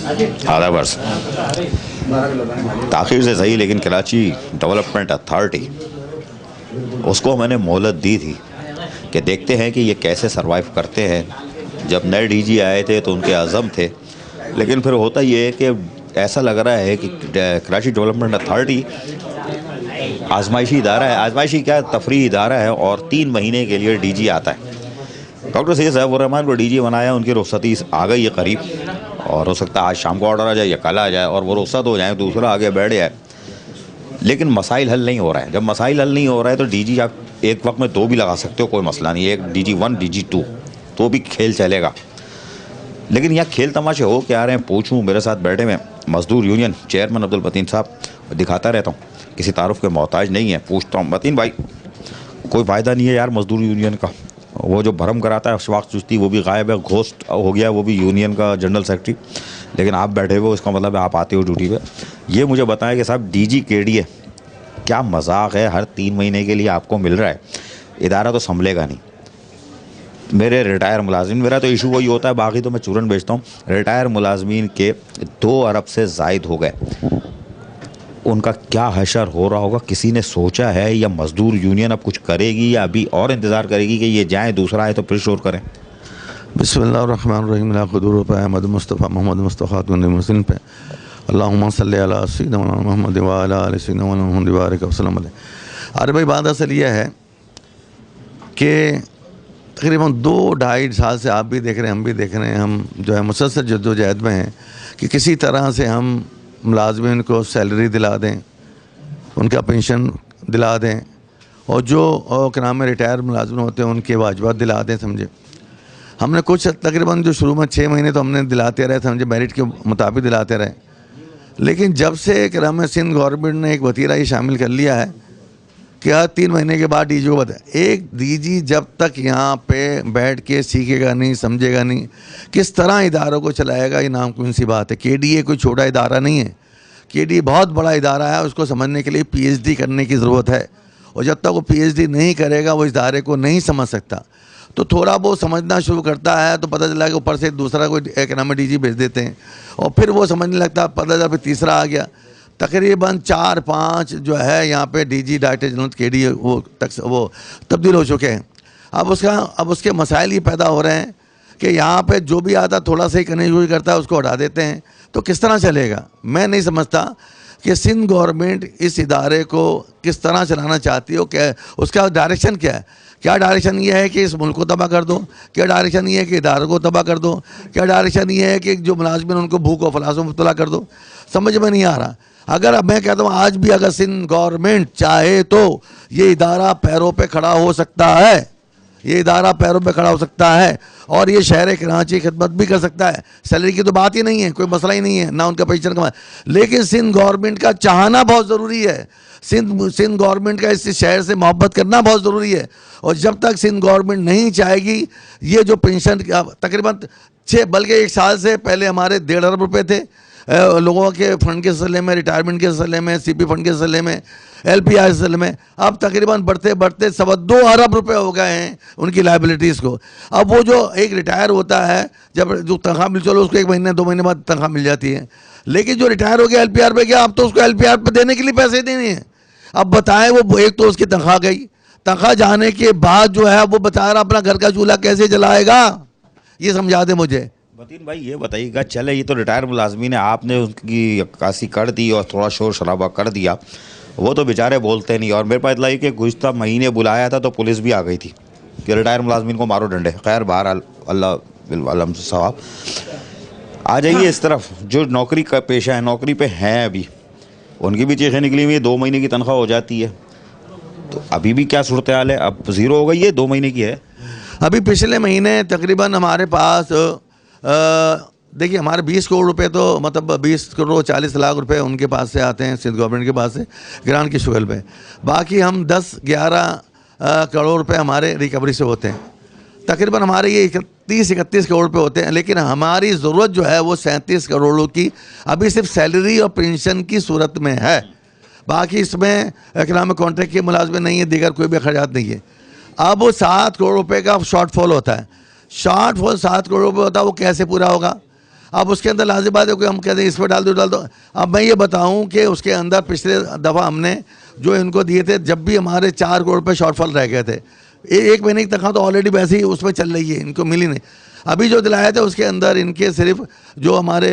आधा वर्ष ताख़ीर से सही, लेकिन कराची डेवलपमेंट अथॉरिटी उसको मैंने मोहलत दी थी कि देखते हैं कि ये कैसे सरवाइव करते हैं। जब नए डीजी आए थे तो उनके अज़म थे, लेकिन फिर होता ये है कि ऐसा लग रहा है कि कराची डेवलपमेंट अथॉरिटी आजमाइशी इदारा है, आजमाइशी क्या तफरीही इदारा है, और 3 महीने के लिए डीजी आता है। डॉक्टर सैयद साहब रहमान को डीजी बनाया, उनकी रुखसती आ गई है करीब, और हो सकता है आज शाम को ऑर्डर आ जाए या कल आ जाए और वो रुखसत हो जाए, दूसरा आगे बैठ जाए। लेकिन मसाइल हल नहीं हो रहा है। जब मसाइल हल नहीं हो रहा है तो डीजी आप एक वक्त में 2 भी लगा सकते हो, कोई मसला नहीं है, एक डीजी 1 डीजी 2 तो भी खेल चलेगा। लेकिन यहाँ खेल तमाशे हो क्या रहे हैं पूछूं। मेरे साथ बैठे में मजदूर यूनियन चेयरमैन अब्दुल मतीन साहब, दिखाता रहता हूँ, किसी तारुफ के मोहताज नहीं है। पूछता हूँ मतीन भाई कोई फ़ायदा नहीं है यार मजदूर यूनियन का, वो जो भरम कराता है अशफाक चिश्ती वो भी गायब है, घोस्ट हो गया, वो भी यूनियन का जनरल सेक्रेटरी। लेकिन आप बैठे हुए, इसका मतलब है आप आते हो ड्यूटी पे। ये मुझे बताएं कि साहब डीजी केडीए क्या मजाक है, हर 3 महीने के लिए आपको मिल रहा है, इदारा तो संभलेगा नहीं। मेरे रिटायर मुलाजिम, मेरा तो इशू वही होता है, बाकी तो मैं चूरन बेचता हूँ। रिटायर मुलाजमीन के 2 अरब से ज़ायद हो गए, उनका क्या हशर हो रहा होगा, किसी ने सोचा है? या मजदूर यूनियन अब कुछ करेगी या अभी और इंतज़ार करेगी कि ये जाए दूसरा आए तो फिर शोर करें? बिस्मिल्लाहिर्रहमानिर्रहीम खुदूर पे अहमद मुस्तफ़ा मोहम्मद मुस्तफ़ा मुस्लिम पे अल्लाहुम्मा सल्ली अला सय्यिदिना मुहम्मद व अला आलि सय्यिदिना मुहम्मद व बारिक वसल्लम अलैहि। अरे भाई बात असल यह है कि तकरीबन 2-2.5 साल से आप भी देख रहे हैं, हम भी देख रहे हैं, हम जो है मुसलसल जद्दोजहद में हैं कि किसी तरह से हम मुलाज़मीन को सैलरी दिला दें, उनका पेंशन दिला दें, और जो क्या नाम है रिटायर मुलाज़िम होते हैं उनके वाजिबात दिला दें। समझे, हमने कुछ तकरीबन जो शुरू में 6 महीने तो हमने दिलाते रहे, समझे मेरिट के मुताबिक दिलाते रहे। लेकिन जब से क्या नाम है सिंध गवर्नमेंट ने एक वतीरा ही शामिल कर लिया है कि हर 3 महीने के बाद डीजी को बताए। एक डीजी जब तक यहाँ पे बैठ के सीखेगा नहीं, समझेगा नहीं, किस तरह इदारों को चलाएगा, ये नाम कौन सी बात है। केडीए कोई छोटा इदारा नहीं है, केडीए बहुत बड़ा इदारा है, उसको समझने के लिए पीएचडी करने की ज़रूरत है, और जब तक वो पीएचडी नहीं करेगा वो इदारे को नहीं समझ सकता। तो थोड़ा वो समझना शुरू करता है तो पता चला कि ऊपर से दूसरा कोई एक नाम डीजी भेज देते हैं, और फिर वो समझने लगता, पता चला फिर तीसरा आ गया। तकरीबन 4-5 जो है यहाँ पे डीजी डायरेक्टर जनरल केडीए वो तब्दील हो चुके हैं। अब उसके मसाइल ये पैदा हो रहे हैं कि यहाँ पे जो भी आता थोड़ा सा ही करने शुरू करता है उसको हटा देते हैं। तो किस तरह चलेगा? मैं नहीं समझता कि सिंध गवर्नमेंट इस इदारे को किस तरह चलाना चाहती हो, क्या उसका डायरेक्शन क्या है। क्या डायरेक्शन ये है कि इस मुल्क को तबाह कर दो? क्या डायरेक्शन ये है कि इदारों को तबाह कर दो? क्या डायरेक्शन ये है कि जो मुलाजिमिन उनको भूख और फलास में मुब्तला कर दो? समझ में नहीं आ रहा। अगर अब मैं कहता हूँ आज भी अगर सिंध गवर्नमेंट चाहे तो ये इदारा पैरों पे खड़ा हो सकता है, ये इदारा पैरों पे खड़ा हो सकता है, और ये शहर कराची की खिदमत भी कर सकता है। सैलरी की तो बात ही नहीं है, कोई मसला ही नहीं है, ना उनका पेंशन कमा। लेकिन सिंध गवर्नमेंट का चाहना बहुत ज़रूरी है, सिंध गवर्नमेंट का इस शहर से मोहब्बत करना बहुत ज़रूरी है। और जब तक सिंध गवर्नमेंट नहीं चाहेगी, ये जो पेंशन तकरीबन 6 बल्कि 1 साल से पहले हमारे 1.5 अरब रुपये थे लोगों के फंड के सिलसिले में, रिटायरमेंट के सिलसिले में, सीपी फंड के सिलसिले में, एलपीआर के सिलसिले में, अब तकरीबन बढ़ते बढ़ते 2.25 अरब रुपए हो गए हैं उनकी लाइबिलिटीज़ को। अब वो जो एक रिटायर होता है, जब जो तनख्वाह मिल, चलो उसको 1 महीने 2 महीने बाद तनख्वाह मिल जाती है, लेकिन जो रिटायर हो गया एलपीआर पे गया, अब तो उसको एलपीआर पे देने के लिए पैसे देने हैं। अब बताएं, वो एक तो उसकी तनख्वाह गई, तनख्वाह जाने के बाद जो है वो बता रहा अपना घर का चूल्हा कैसे जलाएगा, ये समझा दे मुझे। मतीन भाई ये बताइएगा, चले ये तो रिटायर मुलाजमीन है, आपने उनकी अक्कासी कर दी और थोड़ा शोर शराबा कर दिया, वो तो बेचारे बोलते नहीं। और मेरे पास इतला कि गुज़श्ता महीने बुलाया था तो पुलिस भी आ गई थी कि रिटायर मुलाजमीन को मारो डंडे। खैर बहरहाल अल्लाह सवाब। आ जाइए इस तरफ, जो नौकरी का पेशा है, नौकरी पे हैं अभी, उनकी भी चीखें निकली हुई है। 2 महीने की तनख्वाह हो जाती है, तो अभी भी क्या सूरत हाल है? अब 0 हो गई है, 2 महीने की है। अभी पिछले महीने तकरीबन हमारे पास देखिए हमारे 20 करोड़ रुपए तो मतलब 20 करोड़ 40 लाख रुपए उनके पास से आते हैं, सिंध गवर्नमेंट के पास से ग्रांट की शक्ल पे। बाकी हम 10-11 करोड़ रुपए हमारे रिकवरी से होते हैं। तकरीबन हमारे ये 31 करोड़ रुपए होते हैं, लेकिन हमारी ज़रूरत जो है वो 37 करोड़ों की अभी सिर्फ सैलरी और पेंशन की सूरत में है। बाकी इसमें इकराम कॉन्ट्रैक्ट के मुलाजमे नहीं है, दीगर कोई भी अखराजात नहीं है। अब वो 7 करोड़ रुपए का शॉर्टफॉल होता है। शॉर्टफॉल 7 करोड़ रुपये होता है, वो कैसे पूरा होगा? अब उसके अंदर लाजिम बात है कि हम कहते हैं इस पर डाल दो। अब मैं ये बताऊं कि उसके अंदर पिछले दफ़ा हमने जो इनको दिए थे, जब भी हमारे 4 करोड़ रुपये शॉर्टफॉल रह गए थे, एक महीने की तनख्वाह तो ऑलरेडी वैसे ही उसमें चल रही है, इनको मिली नहीं। अभी जो दिलाया था उसके अंदर इनके सिर्फ जो हमारे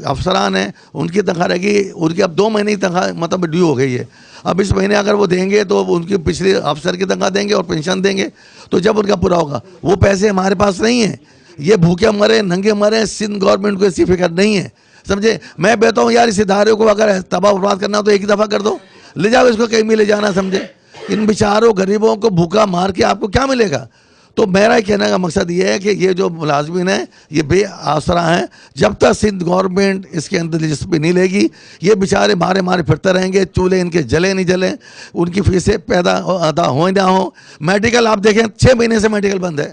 अफसरान हैं उनकी तनख्वाह रहेगी, उनकी अब 2 महीने की तनख्वाह मतलब ड्यू हो गई है। अब इस महीने अगर वो देंगे तो उनकी पिछले अफसर की तनख्वाह देंगे और पेंशन देंगे, तो जब उनका पूरा होगा, वो पैसे हमारे पास नहीं हैं। ये भूखे मरे नंगे मरे, सिंध गवर्नमेंट को ऐसी फिक्र नहीं है, समझे। मैं कहता हूँ यार इस इदारे को अगर तबाह बर्बाद करना हो तो एक ही दफ़ा कर दो, ले जाओ इसको कहीं भी ले जाना, समझे। इन बेचारों गरीबों को भूखा मार के आपको क्या मिलेगा। तो मेरा कहने का मकसद ये है कि ये जो मुलाजमीन हैं ये बेआसरा हैं, जब तक सिंध गवर्नमेंट इसके अंदर दिलचस्पी नहीं लेगी ये बेचारे मारे मारे फिरते रहेंगे, चूल्हे इनके जले नहीं जले, उनकी फीसें पैदा अदा हो ना हो। मेडिकल आप देखें 6 महीने से मेडिकल बंद है।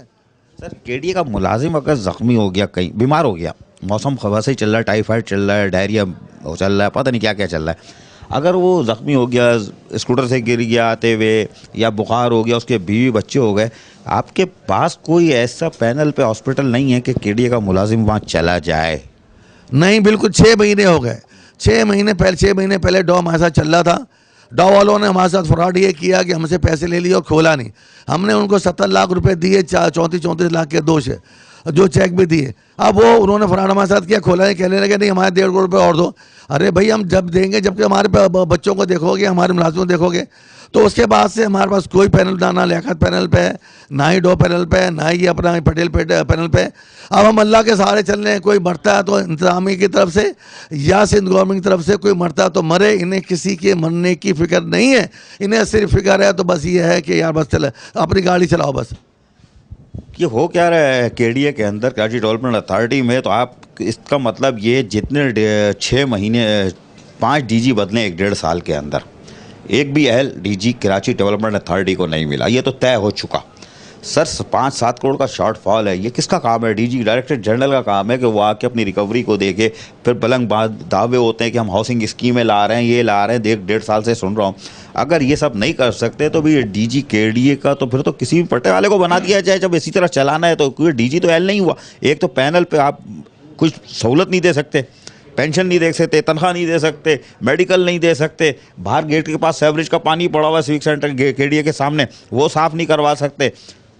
सर केडीए का मुलाजिम अगर ज़ख्मी हो गया, कहीं बीमार हो गया, मौसम खबर से चल रहा है, टाइफाइड चल रहा है, डायरिया चल रहा है, पता नहीं क्या क्या चल रहा है, अगर वो ज़ख्मी हो गया, स्कूटर से गिर गया आते हुए, या बुखार हो गया, उसके बीवी बच्चे हो गए, आपके पास कोई ऐसा पैनल पे हॉस्पिटल नहीं है कि केडीए का मुलाजिम वहाँ चला जाए? नहीं, बिल्कुल 6 महीने हो गए। 6 महीने पहले डॉ हमारे साथ चल रहा था। डॉ वालों ने हमारे साथ फ्रॉड ये किया कि हमसे पैसे ले लिए और खोला नहीं। हमने उनको 70 लाख रुपए दिए, 34 लाख के दोष है, जो चेक भी दिए। अब वो उन्होंने फ्रॉड हमारे साथ किया, खोला नहीं, कहने लगे नहीं हमारे 1.5 करोड़ रुपये और दो। अरे भाई हम जब देंगे जबकि हमारे बच्चों को देखोगे, हमारे मुलाजिमों को देखोगे। तो उसके बाद से हमारे पास कोई पैनल ना लियाकत पैनल पे है, ना ही डॉ पैनल पे है, ना ही अपना पटेल पैनल पे। अब हम अल्लाह के सहारे चल रहे हैं। कोई मरता है तो इंतजामी की तरफ से या सिंध गवर्नमेंट की तरफ से, कोई मरता है तो मरे, इन्हें किसी के मरने की फिक्र नहीं है। इन्हें सिर्फ फिक्र है तो बस ये है कि यार बस चले अपनी गाड़ी चलाओ बस। ये हो क्या रहा है केडीए के अंदर, कराची डेवलपमेंट अथॉरिटी में? तो आप इसका मतलब ये जितने 6 महीने 5 डीजी बदले 1.5 साल के अंदर, एक भी अहल डीजी कराची डेवलपमेंट अथॉरिटी को नहीं मिला, ये तो तय हो चुका। सर 5-7 करोड़ का शॉर्टफॉल है, ये किसका काम है? डीजी डायरेक्टर जनरल का काम है कि वो आके अपनी रिकवरी को देखे। फिर बलंग दावे होते हैं कि हम हाउसिंग स्कीमें ला रहे हैं, ये ला रहे हैं, 1.5 साल से सुन रहा हूँ। अगर ये सब नहीं कर सकते तो भी डीजी केडीए का तो फिर तो किसी भी पट्टे वाले को बना दिया जाए जब इसी तरह चलाना है। तो क्योंकि डीजी तो एल नहीं हुआ, एक तो पैनल पे आप कुछ सहूलत नहीं दे सकते, पेंशन नहीं दे सकते, तनख्वाह नहीं दे सकते, मेडिकल नहीं दे सकते, बाहर गेट के पास सेवरेज का पानी पड़ा हुआ सिविक सेंटर केडीए के सामने, वो साफ़ नहीं करवा सकते,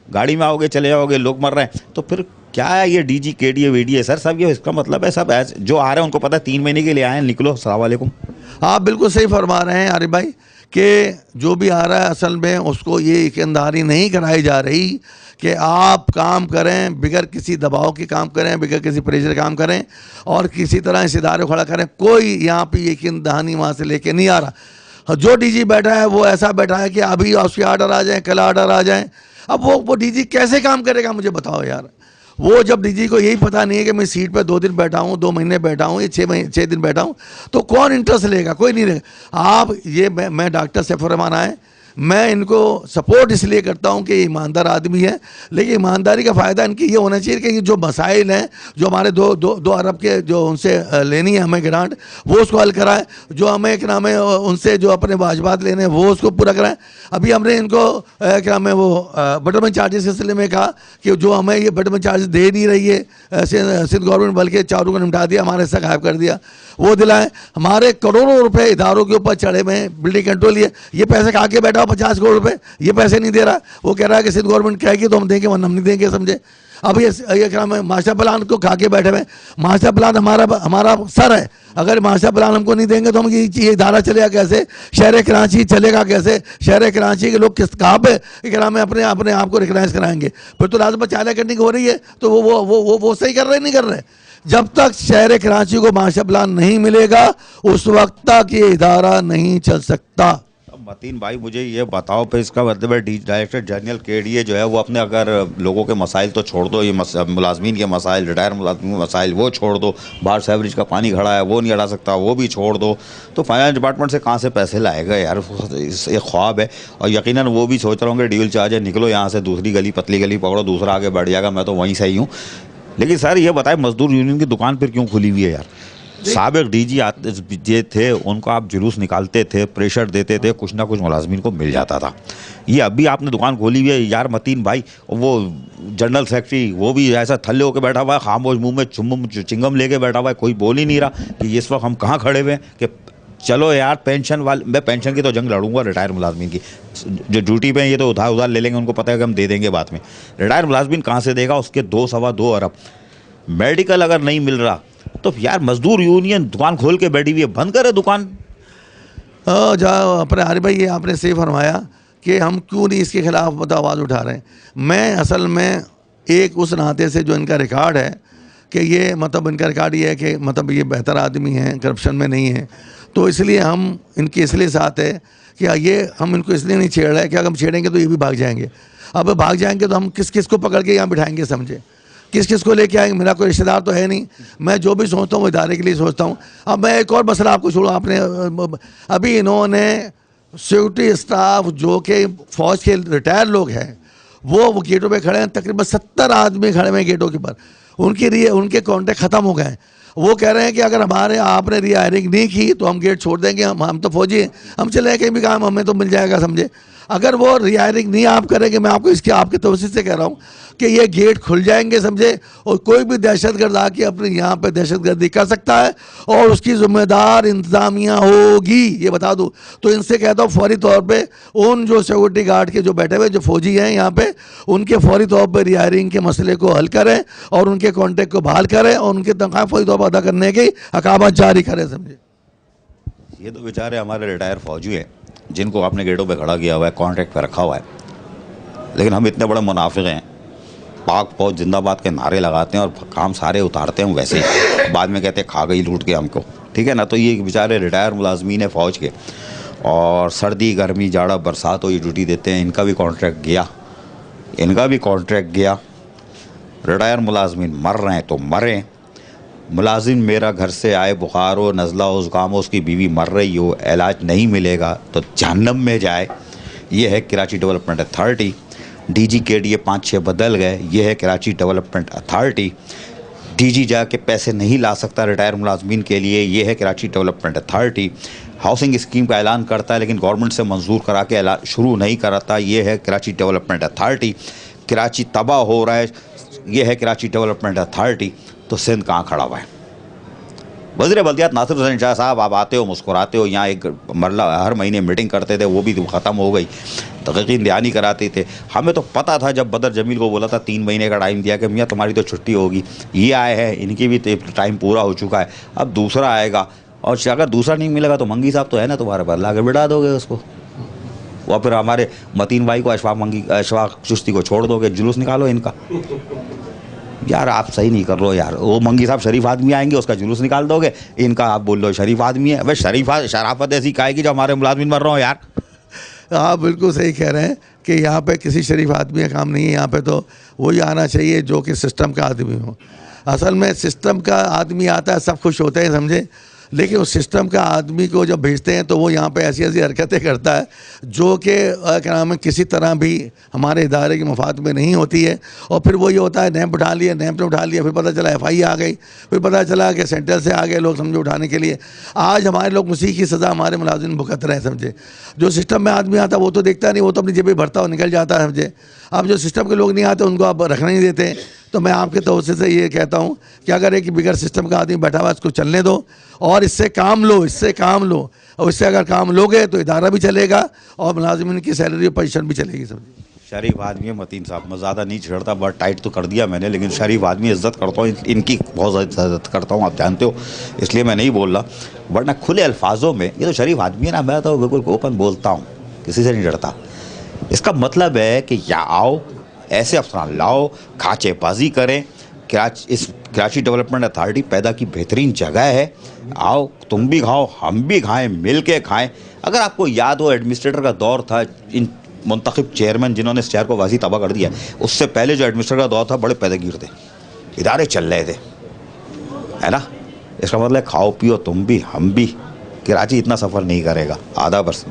गाड़ी में आओगे चले जाओगे, लोग मर रहे हैं। तो फिर क्या है ये डीजी केडीए वीडीए? सर सब ये इसका मतलब है सब जो आ रहे हैं उनको पता है 3 महीने के लिए आए हैं, निकलो, अस्सलाम वालेकुम। आप बिल्कुल सही फरमा रहे हैं आरिफ भाई कि जो भी आ रहा है असल में उसको ये ईमानदारी नहीं कराई जा रही कि आप काम करें, बिगैर किसी दबाव के काम करें, बिगैर किसी प्रेशर काम करें और किसी तरह इस इदारे को खड़ा करें। कोई यहाँ पे यकीन दहानी वहाँ से लेके नहीं आ रहा। जो डीजी बैठा है वो ऐसा बैठा है कि अभी उसके ऑर्डर आ जाएँ, कल ऑर्डर आ जाएँ। अब वो डीजी कैसे काम करेगा मुझे बताओ यार। वो जब डीजी को यही पता नहीं है कि मैं सीट पे 2 दिन बैठा हूँ, 2 महीने बैठा हूँ, ये 6 दिन बैठा हूँ, तो कौन इंटरेस्ट लेगा? कोई नहीं लेगा। आप ये मैं डॉक्टर सैफुर रहमान आए, मैं इनको सपोर्ट इसलिए करता हूं कि ये ईमानदार आदमी है, लेकिन ईमानदारी का फ़ायदा इनकी ये होना चाहिए कि ये जो मसाइल हैं जो हमारे 2 अरब के जो उनसे लेनी है हमें ग्रांट, वो उसको हल कराए। जो हमें क्या नाम है उनसे जो अपने वाजबात लेने हैं वो उसको पूरा कराएं। अभी हमने इनको क्या नाम है वो बटरमैन चार्जेस के सिलसिले में कहा कि जो हमें ये बटरमैन चार्जेस दे नहीं रही है सिंध गवर्नमेंट, बल्कि चारों को निपटा दिया, हमारे हिस्सा गायब कर दिया, वो दिलाएं। हमारे करोड़ों रुपए इदारों के ऊपर चढ़े हुए हैं, बिल्डिंग कंट्रोल ये पैसे खा के बैठा 50 करोड़ रुपए, ये पैसे नहीं दे रहा। वो कह रहा है कि सिंध गवर्नमेंट कहेगी तो हम देंगे, वरना हम नहीं देंगे, समझे। अब ये क्या है मास्टर प्लान को खा के बैठे हुए। मास्टर प्लान हमारा सर है, अगर मास्टर प्लान हमको नहीं देंगे तो हम ये इदारा चलेगा कैसे? शहर कराची चलेगा कैसे? शहर कराची के लोग कहाँ पे क्या में अपने आप को रिकग्नाइज कराएंगे? फिर तो लाजम चाला करने की हो रही है, तो वो सही कर रहे नहीं कर रहे। जब तक शहर कराची को मास्टर प्लान नहीं मिलेगा उस वक्त तक ये इदारा नहीं चल सकता। मतीन भाई मुझे ये बताओ, फिर इसका मतलब है डायरेक्टर जनरल केडीए जो है वो अपने अगर लोगों के मसाइल तो छोड़ दो, ये मुलाजमीन के मसाइल, रिटायर मुलाजमीन के मसाइल वो छोड़ दो, बाहर सेवरेज का पानी खड़ा है वो नहीं हटा सकता, वो भी छोड़ दो, तो फाइनेंस डिपार्टमेंट से कहाँ से पैसे लाएगा यार? ये ख्वाब है। और यकीनन वो भी सोच रहा हूँ कि ड्यूल चार्ज है, निकलो यहाँ से, दूसरी गली पतली गली पकड़ो, दूसरा आगे बढ़ जाएगा, मैं तो वहीं सही हूँ। लेकिन सर ये बताए मजदूर यूनियन की दुकान फिर क्यों खुली हुई है यार? साबिक डीजी जे थे उनको आप जुलूस निकालते थे, प्रेशर देते थे, कुछ ना कुछ मुलाजमीन को मिल जाता था। ये अभी आपने दुकान खोली हुई है यार, मतीन भाई वो जनरल सेक्रेटरी वो भी ऐसा थल्ले होकर बैठा हुआ है, खामोश मुंह में चिंगम लेके बैठा हुआ है, कोई बोल ही नहीं रहा कि इस वक्त हम कहाँ खड़े हुए हैं कि चलो यार पेंशन वाले, मैं पेंशन की तो जंग लड़ूंगा, रिटायर मुलाजमीन की जो ड्यूटी पे हैं ये तो उधार ले लेंगे, उनको पता है कि हम दे देंगे बाद में। रिटायर मुलाजमीन कहाँ से देगा, उसके 2-2.25 अरब। मेडिकल अगर नहीं मिल रहा तो यार मजदूर यूनियन दुकान खोल के बैठी हुई है, बंद करे दुकान। अपने आरिफ भाई ये आपने सही फरमाया कि हम क्यों नहीं इसके खिलाफ मतलब आवाज़ उठा रहे हैं। मैं असल में एक उस नाते से जो इनका रिकॉर्ड है कि ये मतलब इनका रिकॉर्ड ये है कि मतलब ये बेहतर आदमी हैं, करप्शन में नहीं है, तो इसलिए हम इनके इसलिए साथ है कि ये हम इनको इसलिए नहीं छेड़ रहे हैं कि अगर हम छेड़ेंगे तो ये भी भाग जाएंगे। अब भाग जाएंगे तो हम किस किस को पकड़ के यहाँ बिठाएंगे, समझे, किस किस को लेके आएंगे। मेरा कोई रिश्तेदार तो है नहीं, मैं जो भी सोचता हूँ वो इदारे के लिए सोचता हूँ। अब मैं एक और मसला आपको छोड़ूँ, आपने अभी इन्होंने सिक्योरिटी स्टाफ जो कि फ़ौज के रिटायर लोग हैं वो गेटों पे खड़े हैं, तकरीबन 70 आदमी खड़े हुए हैं गेटों के ऊपर, उनके कॉन्ट्रैक्ट ख़त्म हो गए हैं। वो कह रहे हैं कि अगर हमारे आपने रिहायरिंग नहीं की तो हम गेट छोड़ देंगे, हम तो फौजी हैं, हम चले कहीं भी काम हमें तो मिल जाएगा, समझे। अगर वो रिहायरिंग नहीं आप करेंगे, मैं आपको इसके आपके तवज्जो से कह रहा हूँ कि ये गेट खुल जाएंगे, समझे, और कोई भी दहशतगर्द आके अपने यहाँ पे दहशतगर्दी कर सकता है और उसकी जिम्मेदार इंतजामिया होगी, ये बता दूँ। तो इनसे कहता हूँ फौरी तौर पे उन जो सिक्योरिटी गार्ड के जो बैठे हुए जो फौजी हैं यहाँ पे, उनके फौरी तौर पर रिहायरिंग के मसले को हल करें और उनके कॉन्ट्रैक्ट को बहाल करें और उनकी तनख्वाह फौरी तौर पर अदा करने की अकामत जारी करें, समझे। ये तो बेचारे हमारे रिटायर फौजी हैं जिनको आपने गेटों पे खड़ा किया हुआ है, कॉन्ट्रैक्ट पे रखा हुआ है, लेकिन हम इतने बड़े मुनाफिक हैं, पाक फौज जिंदाबाद के नारे लगाते हैं और काम सारे उतारते हैं वैसे ही, बाद में कहते हैं खा गई लूट के हमको, ठीक है ना। तो ये बेचारे रिटायर मुलाजमीन है फ़ौज के, और सर्दी गर्मी जाड़ा बरसात हो ये ड्यूटी देते हैं, इनका भी कॉन्ट्रैक्ट गया, रिटायर मुलाजमीन मर रहे हैं तो मरें। मुलाजिम मेरा घर से आए, बुखार हो, नज़ला हो, ज़ुकाम हो, उसकी बीवी मर रही हो, इलाज नहीं मिलेगा तो जहन्नम में जाए। ये है कराची डेवलपमेंट अथॉरिटी। डीजी के लिए 5-6 बदल गए, ये है कराची डेवलपमेंट अथॉरिटी। डीजी जाके पैसे नहीं ला सकता रिटायर मुलाजमीन के लिए, ये है Karachi development authority. Housing scheme का ऐलान करता है लेकिन गवर्नमेंट से मंजूर करा के शुरू नहीं कराता, ये है कराची डेवलपमेंट अथॉरिटी। कराची तबाह हो रहा है, ये है कराची डेवलपमेंट अथॉरिटी। तो सिंध कहाँ खड़ा हुआ है? वज़ीर बल्दियात नासिर हुसैन शाह साहब, आप आते हो मुस्कुराते हो, यहाँ एक मरला हर महीने मीटिंग करते थे, वो भी ख़त्म हो गई, तहक़ीक़ दयानी कराते थे। हमें तो पता था जब बदर जमील को बोला था 3 महीने का टाइम दिया कि मियाँ तुम्हारी तो छुट्टी होगी, ये आए हैं, इनकी भी टाइम पूरा हो चुका है, अब दूसरा आएगा, और अगर दूसरा नहीं मिलेगा तो मंगी साहब तो है ना तुम्हारे पास, ला के बिठा दोगे उसको, और फिर हमारे मतीन भाई को अशफाक चिश्ती को छोड़ दोगे, जुलूस निकालो इनका। यार आप सही नहीं कर रहे हो यार, वो मंगी साहब शरीफ आदमी आएंगे, उसका जुलूस निकाल दोगे, इनका आप बोल लो शरीफ आदमी है। भाई शराफत ऐसी काएगी जो हमारे मुलाजिम मर रहे हो यार। आप बिल्कुल सही कह रहे हैं कि यहाँ पे किसी शरीफ आदमी का काम नहीं है, यहाँ पे तो वही आना चाहिए जो कि सिस्टम का आदमी हो। असल में सिस्टम का आदमी आता है, सब खुश होते हैं, समझे, लेकिन उस सिस्टम का आदमी को जब भेजते हैं तो वो यहाँ पे ऐसी ऐसी हरकतें करता है जो कि क्या नाम है किसी तरह भी हमारे इदारे के मफाद में नहीं होती है। और फिर वो ये होता है नैप उठा लिया, फिर पता चला FI आ गई, फिर पता चला कि सेंट्रल से आ गए लोग, समझे, उठाने के लिए। आज हमारे लोग उसी की सज़ा हमारे मुलाजिम भुगत रहे हैं, समझे। जो सिस्टम में आदमी आता वो तो देखता नहीं, वो तो अपनी जेबें भरता और निकल जाता है, समझे। अब जो सिस्टम के लोग नहीं आते उनको आप रखना नहीं देते। तो मैं आपके तवज्जो से ये कहता हूँ कि अगर एक बिगड़ सिस्टम का आदमी बैठा हुआ है इसको चलने दो और इससे काम लो, और इससे अगर काम लोगे तो इदारा भी चलेगा और मुलाजिमिन की सैलरी और पोजीशन भी चलेगी, समझिए। शरीफ आदमी है मतीन साहब, मैं ज़्यादा नहीं छेड़ता, बहुत टाइट तो कर दिया मैंने, लेकिन शरीफ आदमी इज़्ज़त करता हूँ, इनकी बहुत इज़्ज़त करता हूँ, आप जानते हो, इसलिए मैं नहीं बोल रहा, वरना खुले अल्फाजों में ये तो शरीफ आदमी है ना, मैं तो बिल्कुल ओपन बोलता हूँ, किसी से नहीं डरता। इसका मतलब है कि या आओ ऐसे अफसरान लाओ, खाचेबाजी करें, इस कराची डेवलपमेंट अथॉरिटी पैदा की बेहतरीन जगह है, आओ तुम भी खाओ हम भी खाएं, मिल के खाएँ। अगर आपको याद हो एडमिनिस्ट्रेटर का दौर था, इन मुंतखब चेयरमैन जिन्होंने इस शहर को वासी तबाह कर दिया, उससे पहले जो एडमिनिस्ट्रेटर का दौर था बड़े पैदागीर थे, इदारे चल रहे थे, है ना। इसका मतलब खाओ पियो तुम भी हम भी, कराची इतना सफ़र नहीं करेगा, आधा %।